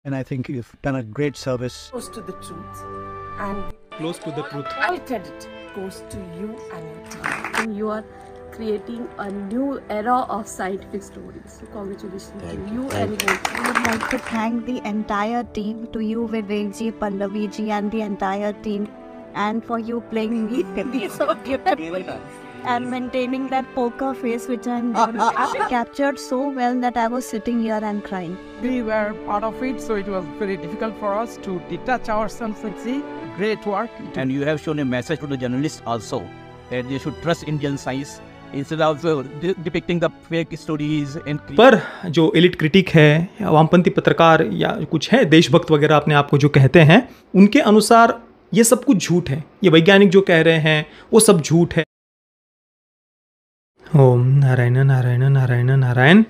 and I think you've done a great service. Close to the truth, and Close to the truth. all credit goes to you and your team. And you are creating a new era of scientific stories. So congratulations to you and your team. I would like to thank the entire team, to you, Vivek ji, Pallavi ji, and the entire team, and for you playing me so beautifully and maintaining that poker face which I captured so well that I was sitting here and crying. We were part of it, so it was very difficult for us to detach ourselves and see great work. And you have shown a message to the journalists also that they should trust Indian science instead of depicting the fake stories and. पर जो elite critic है या वामपंथी पत्रकार या कुछ है देशभक्त वगैरह अपने आप को जो कहते हैं, उनके अनुसार ये सब कुछ झूठ है। ये वैज्ञानिक जो कह रहे हैं वो सब झूठ है। ओम नारायण नारायण नारायण नारायण।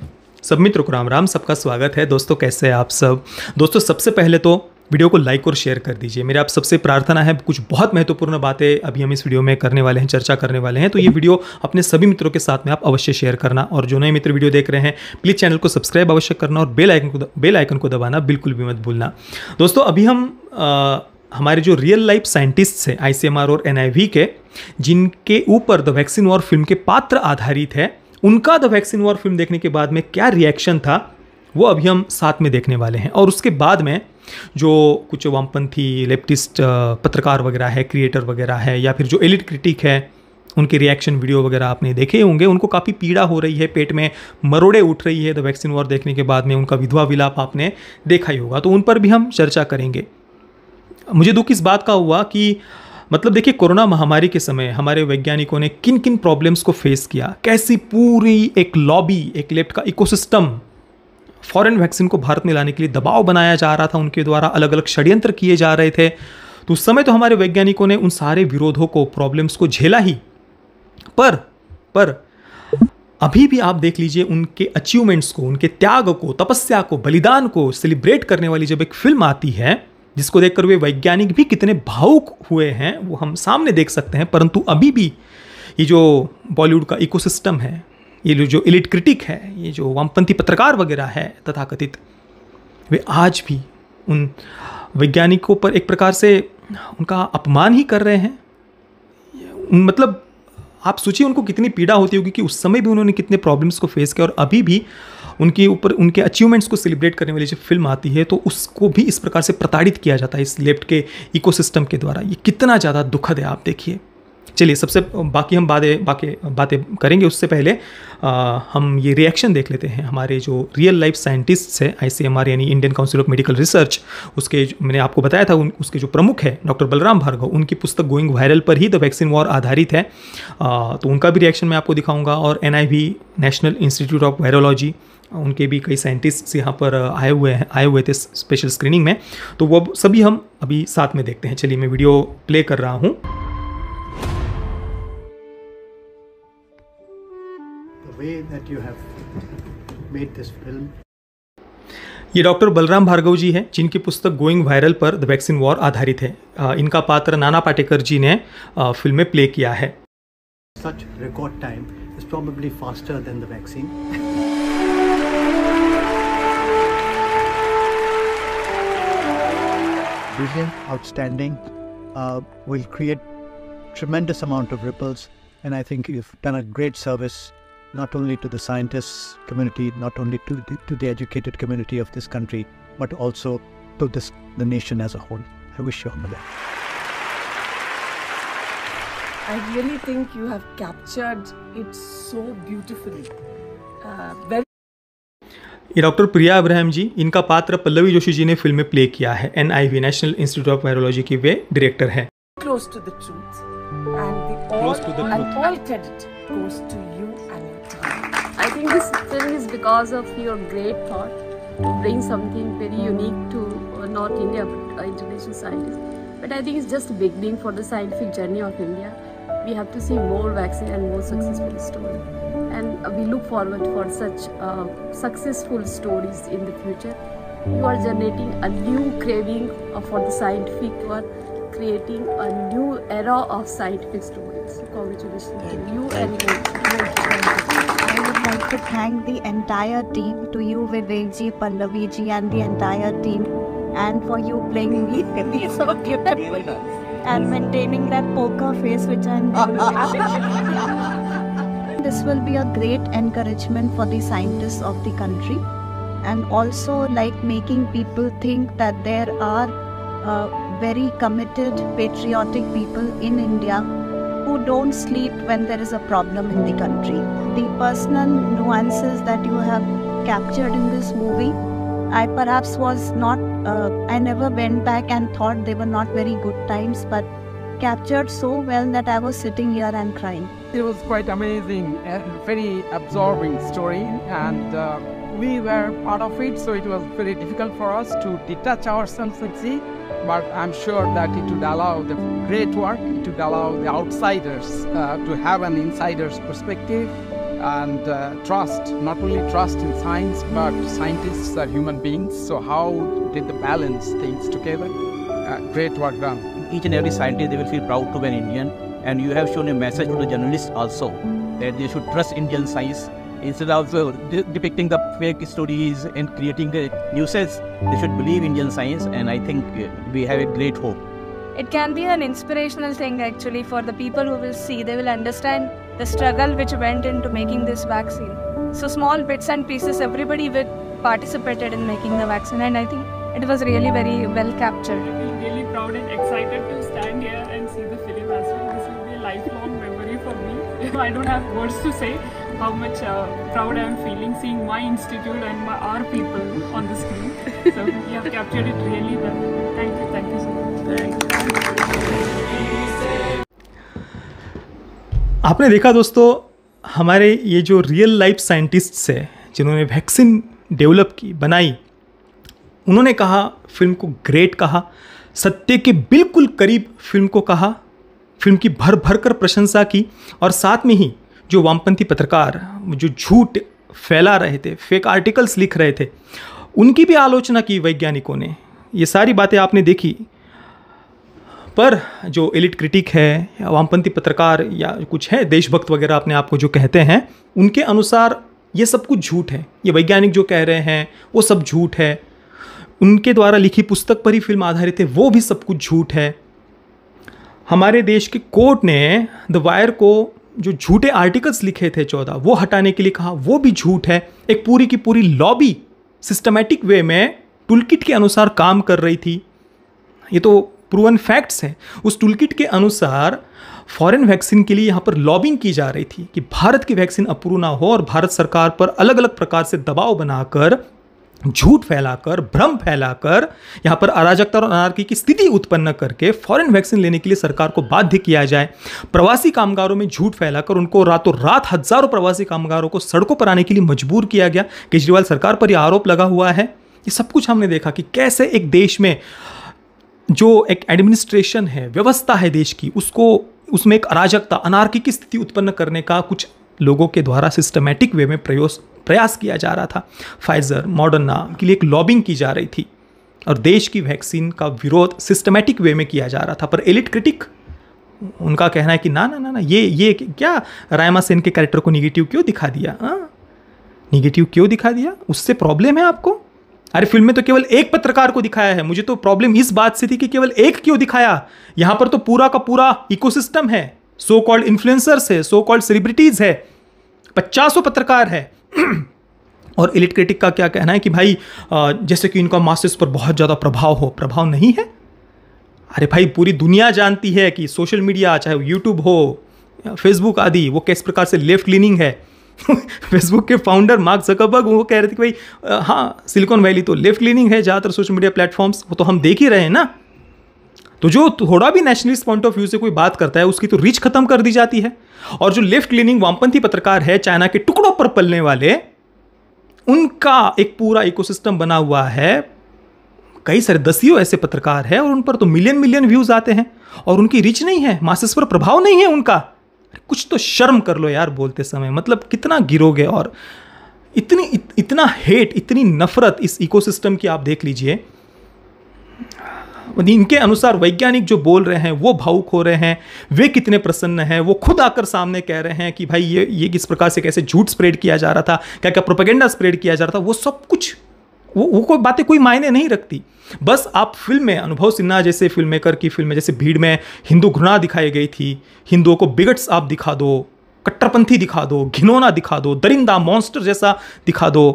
सब मित्रों को राम राम, सबका स्वागत है। दोस्तों कैसे हैं आप सब? दोस्तों सबसे पहले तो वीडियो को लाइक और शेयर कर दीजिए। मेरे आप सबसे प्रार्थना है, कुछ बहुत महत्वपूर्ण बातें अभी हम इस वीडियो में करने वाले हैं, चर्चा करने वाले हैं, तो ये वीडियो अपने सभी मित्रों के साथ में आप अवश्य शेयर करना। और जो नए मित्र वीडियो देख रहे हैं प्लीज़ चैनल को सब्सक्राइब अवश्य करना और बेल आइकन को दबाना बिल्कुल भी मत भूलना। दोस्तों अभी हम हमारे जो रियल लाइफ साइंटिस्ट्स हैं ICMR और NIV के, जिनके ऊपर द वैक्सीन वॉर फिल्म के पात्र आधारित है, उनका द वैक्सीन वॉर फिल्म देखने के बाद में क्या रिएक्शन था वो अभी हम साथ में देखने वाले हैं। और उसके बाद में जो कुछ वामपंथी लेफ्टिस्ट पत्रकार वगैरह है, क्रिएटर वगैरह है, या फिर जो एलिट क्रिटिक है, उनके रिएक्शन वीडियो वगैरह आपने देखे होंगे। उनको काफ़ी पीड़ा हो रही है, पेट में मरोड़े उठ रही है द वैक्सीन वॉर देखने के बाद में, उनका विधवा विलाप आपने देखा ही होगा, तो उन पर भी हम चर्चा करेंगे। मुझे दुख इस बात का हुआ कि मतलब देखिए कोरोना महामारी के समय हमारे वैज्ञानिकों ने किन किन प्रॉब्लम्स को फेस किया, कैसी पूरी एक लॉबी, एक लेफ्ट का इकोसिस्टम फॉरेन वैक्सीन को भारत में लाने के लिए दबाव बनाया जा रहा था, उनके द्वारा अलग अलग षड्यंत्र किए जा रहे थे। तो उस समय तो हमारे वैज्ञानिकों ने उन सारे विरोधों को, प्रॉब्लम्स को झेला ही, पर अभी भी आप देख लीजिए उनके अचीवमेंट्स को, उनके त्याग को, तपस्या को, बलिदान को सेलिब्रेट करने वाली जब एक फिल्म आती है जिसको देखकर वे वैज्ञानिक भी कितने भावुक हुए हैं वो हम सामने देख सकते हैं। परंतु अभी भी ये जो बॉलीवुड का इकोसिस्टम है, ये जो एलिट क्रिटिक है, ये जो वामपंथी पत्रकार वगैरह है तथाकथित, वे आज भी उन वैज्ञानिकों पर एक प्रकार से उनका अपमान ही कर रहे हैं। मतलब आप सोचिए उनको कितनी पीड़ा होती होगी कि उस समय भी उन्होंने कितने प्रॉब्लम्स को फेस किया, और अभी भी उनके ऊपर उनके अचीवमेंट्स को सेलिब्रेट करने वाली जब फिल्म आती है तो उसको भी इस प्रकार से प्रताड़ित किया जाता है इस लेफ्ट के इकोसिस्टम के द्वारा। ये कितना ज़्यादा दुखद है आप देखिए। चलिए सबसे बाकी हम बातें करेंगे, उससे पहले हम ये रिएक्शन देख लेते हैं। हमारे जो रियल लाइफ साइंटिस्ट्स है ICMR यानी Indian council of medical research, उसके मैंने आपको बताया था उसके जो प्रमुख है डॉक्टर बलराम भार्गव, उनकी पुस्तक गोइंग वायरल पर ही द वैक्सीन वॉर आधारित है। तो उनका भी रिएक्शन मैं आपको दिखाऊंगा। और NIV national institute of virology, उनके भी कई साइंटिस्ट्स यहाँ पर आए हुए थे स्पेशल स्क्रीनिंग में, तो वो सभी हम अभी साथ में देखते हैं। चलिए मैं वीडियो प्ले कर रहा हूँ। The way that you have made this film. ये डॉक्टर बलराम भार्गव जी हैं जिनकी पुस्तक गोइंग वायरल पर द वैक्सीन वॉर आधारित है। इनका पात्र नाना पाटेकर जी ने फिल्म में प्ले किया है। Such record time is probably faster than the vaccine. Brilliant, outstanding, will create tremendous amount of ripples, and I think you've done a great service not only to the scientists community, not only to the educated community of this country, but also to the nation as a whole. I wish you all the best. I really think you have captured it so beautifully. Very. ये doctor प्रिया Abraham जी, इनका पात्र पल्लवी जोशी जी ने film में play किया है। NIV national institute of virology की वे director हैं। Close to the truth, and Close to the truth. all credit goes to you and your team. I think this film is because of your great thought to bring something very unique to not India but international scientists. But I think it's just beginning for the scientific journey of India. We have to see more vaccine and more successful story, and we look forward for such successful stories in the future. You are generating a new craving for the scientific work, creating a new era of scientific stories. So congratulations to you and your team. I would would like to thank the entire team, to you Vivek ji, Pallavi ji and the entire team, and for you playing me so beautiful and maintaining that poker face which I'm This will be a great encouragement for the scientists of the country, and also like making people think that there are very committed, patriotic people in India who don't sleep when there is a problem in the country. The personal nuances that you have captured in this movie, I perhaps was not, I never went back and thought they were not very good times, but captured so well that I was sitting here and crying. It was quite amazing, a very absorbing story, and we were part of it, so it was very difficult for us to detach ourselves and see. But I'm sure that it would allow the great work, it would allow the outsiders to have an insider's perspective and trust, not only trust in science, but scientists are human beings. So how did they balance things together? Great work done. Each and every scientist, they will feel proud to be an Indian. And you have shown a message to the journalists also that they should trust Indian science. Instead of depicting the fake stories and creating nuisance, they should believe Indian science, and I think we have a great hope. It can be an inspirational thing actually for the people who will see. They will understand the struggle which went into making this vaccine. So small bits and pieces, everybody participated in making the vaccine, and I think it was really very well captured. I feel really proud and excited to stand here and see the film as well. This will be a lifelong memory for me. I don't have words to say how much proud I am feeling seeing my institute and our people on the screen. So you have captured it really well. Thank you so much. आपने देखा दोस्तों, हमारे ये जो real life scientists है जिन्होंने vaccine develop की, बनाई, उन्होंने कहा, फिल्म को ग्रेट कहा, सत्य के बिल्कुल करीब फिल्म को कहा, फिल्म की भर भर कर प्रशंसा की, और साथ में ही जो वामपंथी पत्रकार जो झूठ फैला रहे थे, फेक आर्टिकल्स लिख रहे थे, उनकी भी आलोचना की वैज्ञानिकों ने। ये सारी बातें आपने देखी। पर जो एलिट क्रिटिक है, वामपंथी पत्रकार या कुछ है देशभक्त वगैरह अपने आप को जो कहते हैं, उनके अनुसार ये सब कुछ झूठ है। ये वैज्ञानिक जो कह रहे हैं वो सब झूठ है। उनके द्वारा लिखी पुस्तक पर ही फिल्म आधारित है, वो भी सब कुछ झूठ है। हमारे देश के कोर्ट ने द वायर को जो झूठे आर्टिकल्स लिखे थे 14, वो हटाने के लिए कहा, वो भी झूठ है। एक पूरी की पूरी लॉबी सिस्टमैटिक वे में टूलकिट के अनुसार काम कर रही थी। ये तो प्रूवन फैक्ट्स हैं। उस टूलकिट के अनुसार फॉरेन वैक्सीन के लिए यहाँ पर लॉबिंग की जा रही थी कि भारत की वैक्सीन अप्रूव ना हो, और भारत सरकार पर अलग अलग प्रकार से दबाव बनाकर, झूठ फैलाकर, भ्रम फैलाकर, यहाँ पर अराजकता और अनार्की की स्थिति उत्पन्न करके फॉरेन वैक्सीन लेने के लिए सरकार को बाध्य किया जाए। प्रवासी कामगारों में झूठ फैलाकर उनको रातों रात हजारों प्रवासी कामगारों को सड़कों पर आने के लिए मजबूर किया गया। केजरीवाल सरकार पर यह आरोप लगा हुआ है। ये सब कुछ हमने देखा कि कैसे एक देश में जो एक एडमिनिस्ट्रेशन है, व्यवस्था है देश की, उसमें एक अराजकता, अनार्की की स्थिति उत्पन्न करने का कुछ लोगों के द्वारा सिस्टमैटिक वे में प्रयास किया जा रहा था। फाइजर, मॉडर्ना के लिए एक लॉबिंग की जा रही थी, और देश की वैक्सीन का विरोध सिस्टमैटिक वे में किया जा रहा था। पर एलिट क्रिटिक, उनका कहना है कि ना ना ना ना, ये क्या रायमा सेन के कैरेक्टर को निगेटिव क्यों दिखा दिया? निगेटिव क्यों दिखा दिया? उससे प्रॉब्लम है आपको? अरे फिल्म में तो केवल एक पत्रकार को दिखाया है। मुझे तो प्रॉब्लम इस बात से थी कि केवल एक क्यों दिखाया। यहां पर तो पूरा का पूरा इकोसिस्टम है, सो कॉल्ड इन्फ्लुएंसर्स है, सो कॉल्ड सेलिब्रिटीज है, 50 पत्रकार है। और एलिट क्रिटिक का क्या कहना है कि भाई जैसे कि इनका मासेस पर बहुत ज़्यादा प्रभाव हो। प्रभाव नहीं है। अरे भाई पूरी दुनिया जानती है कि सोशल मीडिया, चाहे यूट्यूब हो, फेसबुक आदि, वो किस प्रकार से लेफ्ट लीनिंग है। फेसबुक के फाउंडर मार्क ज़करबर्ग वो कह रहे थे कि भाई हाँ, सिलिकॉन वैली तो लेफ्ट लीनिंग है ज़्यादातर सोशल मीडिया प्लेटफॉर्म्स, वो तो हम देख ही रहे हैं ना। तो जो थोड़ा भी नेशनलिस्ट पॉइंट ऑफ व्यू से कोई बात करता है उसकी तो रीच खत्म कर दी जाती है। और जो लेफ्ट लीनिंग वामपंथी पत्रकार है, चाइना के टुकड़ों पर पलने वाले, उनका एक पूरा इकोसिस्टम बना हुआ है। कई सारे दसियों ऐसे पत्रकार हैं और उन पर तो मिलियन व्यूज आते हैं, और उनकी रीच नहीं है, मासेस पर प्रभाव नहीं है उनका। कुछ तो शर्म कर लो यार बोलते समय। मतलब कितना गिरोगे। और इतना हेट, इतनी नफरत इस इकोसिस्टम की आप देख लीजिए। इनके अनुसार वैज्ञानिक जो बोल रहे हैं वो भावुक हो रहे हैं, वे कितने प्रसन्न हैं, वो खुद आकर सामने कह रहे हैं कि भाई ये किस प्रकार से कैसे झूठ स्प्रेड किया जा रहा था, क्या क्या प्रोपेगेंडा स्प्रेड किया जा रहा था, वो सब कुछ वो कोई बातें कोई मायने नहीं रखती। बस आप फिल्म में, अनुभव सिन्हा जैसे फिल्म मेकर की फिल्म में जैसे भीड़ में हिंदू घृणा दिखाई गई थी, हिंदुओं को बिगट्स आप दिखा दो, कट्टरपंथी दिखा दो, घिनौना दिखा दो, दरिंदा मॉन्स्टर जैसा दिखा दो,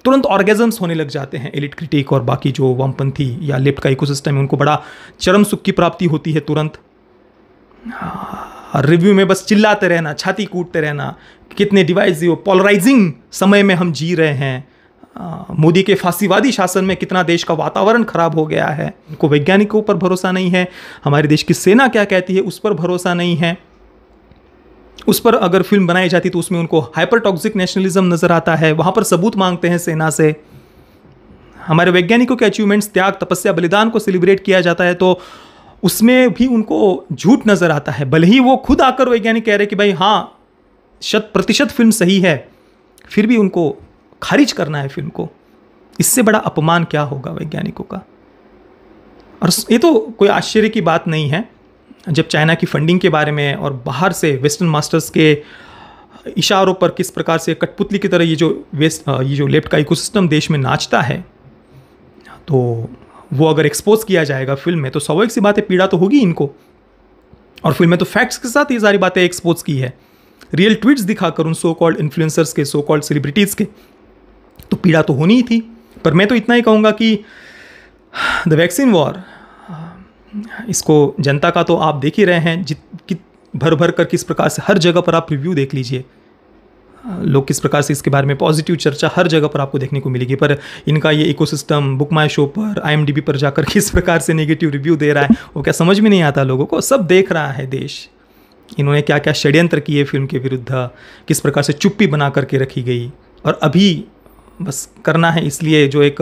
तुरंत ऑर्गेजम्स होने लग जाते हैं। एलिट क्रिटिक और बाकी जो वामपंथी या लेफ्ट का इकोसिस्टम है उनको बड़ा चरम सुख की प्राप्ति होती है तुरंत। रिव्यू में बस चिल्लाते रहना, छाती कूटते रहना, कितने डिवाइसिव पोलराइजिंग समय में हम जी रहे हैं, मोदी के फांसीवादी शासन में कितना देश का वातावरण खराब हो गया है। इनको वैज्ञानिकों पर भरोसा नहीं है, हमारे देश की सेना क्या कहती है उस पर भरोसा नहीं है। उस पर अगर फिल्म बनाई जाती तो उसमें उनको हाइपर टॉक्सिक नेशनलिज्म नजर आता है, वहां पर सबूत मांगते हैं सेना से। हमारे वैज्ञानिकों के अचीवमेंट्स, त्याग, तपस्या, बलिदान को सेलिब्रेट किया जाता है तो उसमें भी उनको झूठ नजर आता है। भले ही वो खुद आकर वैज्ञानिक कह रहे कि भाई हाँ 100% फिल्म सही है, फिर भी उनको खारिज करना है फिल्म को। इससे बड़ा अपमान क्या होगा वैज्ञानिकों का। और ये तो कोई आश्चर्य की बात नहीं है जब चाइना की फंडिंग के बारे में और बाहर से वेस्टर्न मास्टर्स के इशारों पर किस प्रकार से कठपुतली की तरह ये जो लेफ्ट का इकोसिस्टम देश में नाचता है, तो वो अगर एक्सपोज किया जाएगा फिल्म में तो स्वाभाविक सी बात है पीड़ा तो होगी इनको। और फिल्म में तो फैक्ट्स के साथ ये सारी बातें एक्सपोज की है, रियल ट्वीट्स दिखाकर उन सो कॉल्ड इन्फ्लुएंसर्स के, सो कॉल्ड सेलिब्रिटीज़ के, तो पीड़ा तो होनी ही थी। पर मैं तो इतना ही कहूँगा कि द वैक्सीन वॉर, इसको जनता का तो आप देख ही रहे हैं, भर भर कर किस प्रकार से हर जगह पर आप रिव्यू देख लीजिए, लोग किस प्रकार से इसके बारे में पॉजिटिव चर्चा हर जगह पर आपको देखने को मिलेगी। पर इनका ये इकोसिस्टम बुक माई शो पर, IMDb पर जाकर किस प्रकार से नेगेटिव रिव्यू दे रहा है वो क्या समझ में नहीं आता लोगों को। सब देख रहा है देश, इन्होंने क्या क्या षड्यंत्र किए फिल्म के विरुद्ध, किस प्रकार से चुप्पी बना करके रखी गई। और अभी बस करना है इसलिए जो एक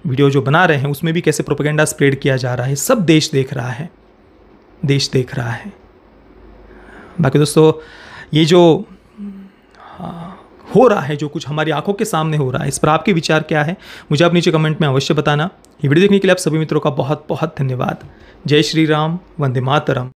वीडियो जो बना रहे हैं उसमें भी कैसे प्रोपेगेंडा स्प्रेड किया जा रहा है, सब देश देख रहा है, देश देख रहा है। बाकी दोस्तों ये जो हो रहा है, जो कुछ हमारी आंखों के सामने हो रहा है, इस पर आपके विचार क्या है मुझे आप नीचे कमेंट में अवश्य बताना। ये वीडियो देखने के लिए आप सभी मित्रों का बहुत बहुत धन्यवाद। जय श्री राम, वंदे मातरम।